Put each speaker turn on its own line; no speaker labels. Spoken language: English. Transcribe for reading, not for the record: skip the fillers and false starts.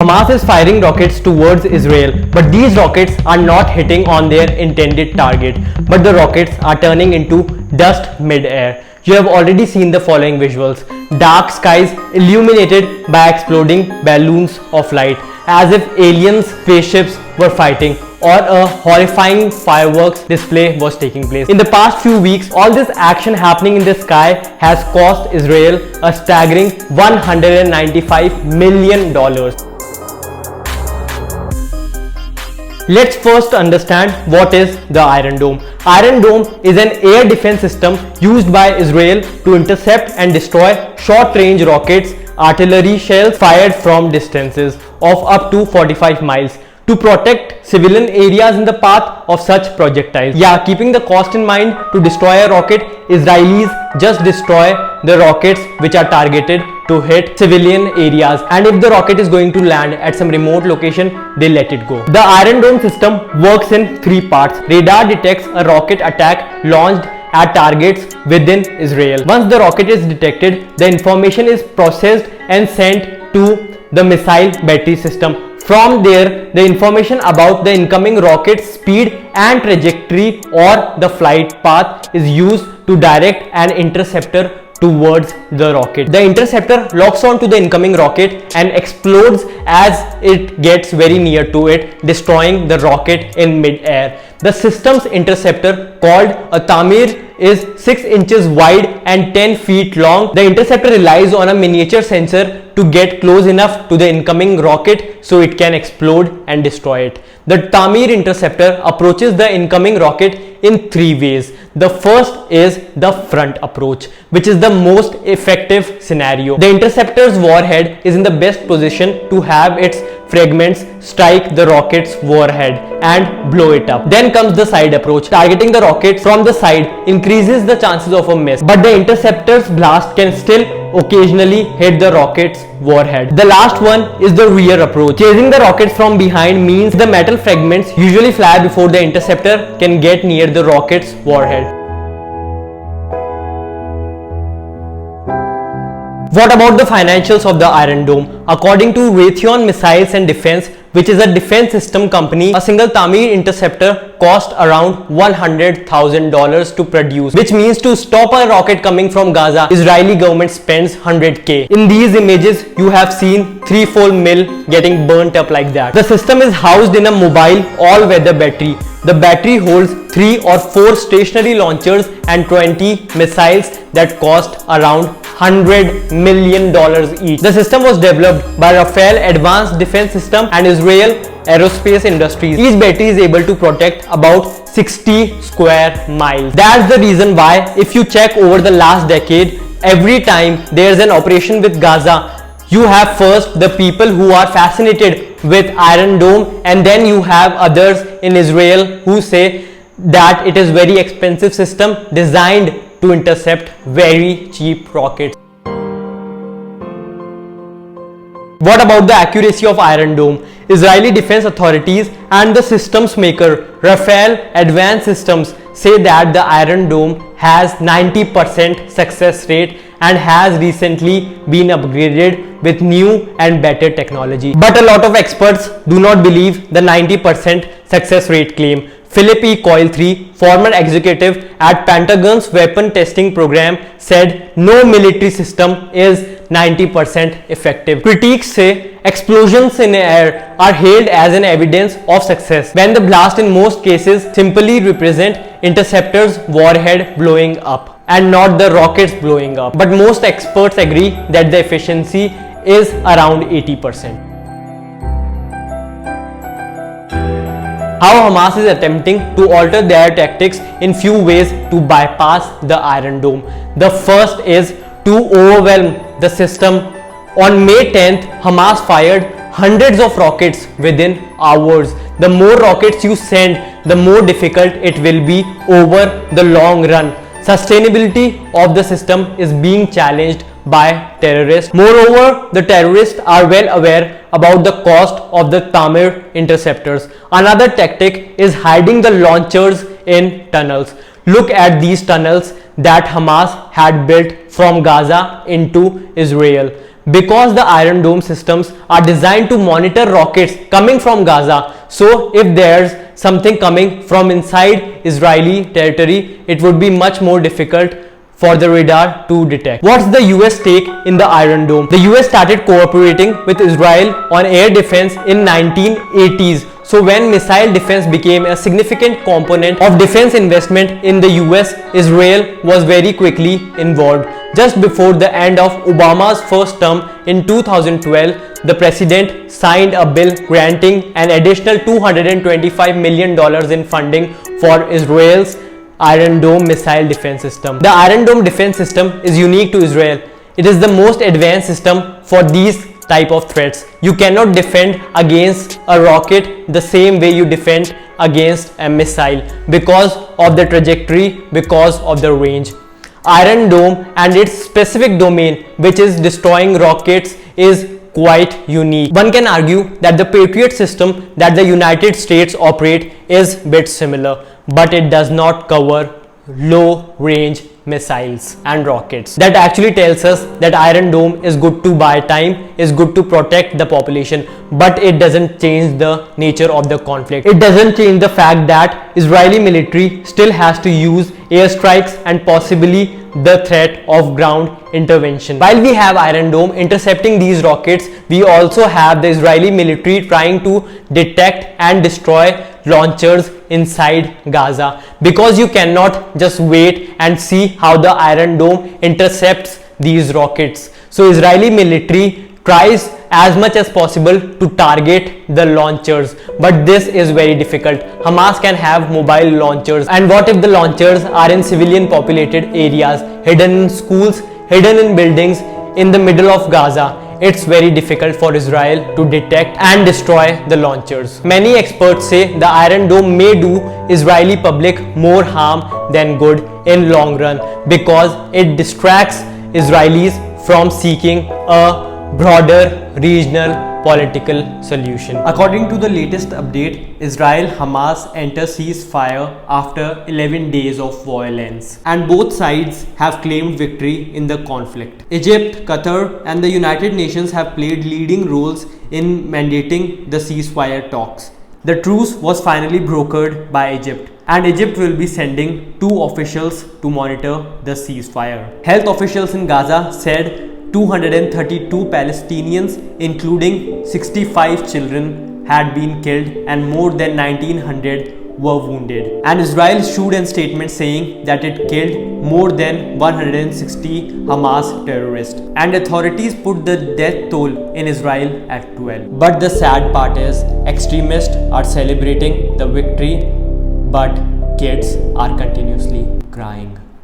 Hamas is firing rockets towards Israel, but these rockets are not hitting on their intended target, but the rockets are turning into dust mid-air. You have already seen the following visuals. Dark skies illuminated by exploding balloons of light, as if alien spaceships were fighting, or a horrifying fireworks display was taking place. In the past few weeks, all this action happening in the sky has cost Israel a staggering $195 million. Let's first understand what is the Iron Dome. Iron Dome is an air defense system used by Israel to intercept and destroy short-range rockets, artillery shells fired from distances of up to 45 miles to protect civilian areas in the path of such projectiles. Yeah, keeping the cost in mind to destroy a rocket, Israelis just destroy the rockets which are targeted to hit civilian areas, and if the rocket is going to land at some remote location, they let it go. The Iron Dome system works in three parts. Radar detects a rocket attack launched at targets within Israel. Once the rocket is detected, the information is processed and sent to the missile battery system. From there, the information about the incoming rocket's speed and trajectory or the flight path is used to direct an interceptor towards the rocket. The interceptor locks on to the incoming rocket and explodes as it gets very near to it, destroying the rocket in mid-air. The system's interceptor, called a Tamir, is 6 inches wide and 10 feet long. The interceptor relies on a miniature sensor to get close enough to the incoming rocket so it can explode and destroy it. The Tamir interceptor approaches the incoming rocket in three ways. The first is the front approach, which is the most effective scenario. The interceptor's warhead is in the best position to have its fragments strike the rocket's warhead and blow it up. Then comes the side approach. Targeting the rocket from the side increases the chances of a miss, but the interceptor's blast can still occasionally hit the rocket's warhead. The last one is the rear approach. Chasing the rockets from behind means the metal fragments usually fly before the interceptor can get near the rocket's warhead. What about the financials of the Iron Dome? According to Raytheon Missiles and Defense, which is a defense system company, a single Tamir interceptor cost around $100,000 to produce, which means to stop a rocket coming from Gaza, Israeli government spends 100K. In these images, you have seen 3 full mil getting burnt up like that. The system is housed in a mobile all-weather battery. The battery holds 3 or 4 stationary launchers and 20 missiles that cost around $100 million each. The system was developed by Rafael Advanced Defense System and Israel Aerospace Industries. Each battery is able to protect about 60 square miles. That's the reason why, if you check over the last decade, every time there's an operation with Gaza, you have first the people who are fascinated with Iron Dome, and then you have others in Israel who say that it is very expensive system designed to intercept very cheap rockets. What about the accuracy of Iron Dome? Israeli defense authorities and the systems maker Rafael Advanced Systems say that the Iron Dome has 90% success rate and has recently been upgraded with new and better technology. But a lot of experts do not believe the 90% success rate claim. Philip E. Coyle-III, former executive at Pentagon's weapon testing program, said no military system is 90% effective. Critics say explosions in air are hailed as an evidence of success, when the blast in most cases simply represent interceptors' warhead blowing up and not the rockets blowing up. But most experts agree that the efficiency is around 80%. How Hamas is attempting to alter their tactics in few ways to bypass the Iron Dome. The first is to overwhelm the system. On May 10th, Hamas fired hundreds of rockets within hours. The more rockets you send, the more difficult it will be over the long run. Sustainability of the system is being challenged by terrorists. Moreover, the terrorists are well aware about the cost of the Tamir interceptors. Another tactic is hiding the launchers in tunnels. Look at these tunnels that Hamas had built from Gaza into Israel. because the Iron Dome systems are designed to monitor rockets coming from Gaza. So if there's something coming from inside Israeli territory, it would be much more difficult for the radar to detect. What's the US take in the Iron Dome? The US started cooperating with Israel on air defense in 1980s. So when missile defense became a significant component of defense investment in the US, Israel was very quickly involved. Just before the end of Obama's first term in 2012, the president signed a bill granting an additional $225 million in funding for Israel's Iron Dome missile defense system. The Iron Dome defense system is unique to Israel. It is the most advanced system for these type of threats. You cannot defend against a rocket the same way you defend against a missile because of the trajectory, because of the range. Iron Dome and its specific domain, which is destroying rockets, is quite unique. One can argue that the Patriot system that the United States operate is bit similar, but it does not cover low range missiles and rockets. That actually tells us that Iron Dome is good to buy time, is good to protect the population, but it doesn't change the nature of the conflict. It doesn't change the fact that Israeli military still has to use airstrikes and possibly the threat of ground intervention. While we have Iron Dome intercepting these rockets, we also have the Israeli military trying to detect and destroy launchers inside Gaza, because you cannot just wait and see how the Iron Dome intercepts these rockets. So Israeli military tries as much as possible to target the launchers, but this is very difficult. Hamas can have mobile launchers, and what if the launchers are in civilian populated areas, hidden in schools, hidden in buildings in the middle of Gaza? It's very difficult for Israel to detect and destroy the launchers. Many experts say the Iron Dome may do Israeli public more harm than good in long run, because it distracts Israelis from seeking a broader regional political solution. According to the latest update, Israel-Hamas enter ceasefire after 11 days of violence, and both sides have claimed victory in the conflict. Egypt, Qatar and the United Nations have played leading roles in mandating the ceasefire talks. The truce was finally brokered by Egypt, and Egypt will be sending 2 officials to monitor the ceasefire. Health officials in Gaza said 232 Palestinians, including 65 children, had been killed and more than 1900 were wounded. And Israel issued a statement saying that it killed more than 160 Hamas terrorists. And authorities put the death toll in Israel at 12. But the sad part is, extremists are celebrating the victory, but kids are continuously crying.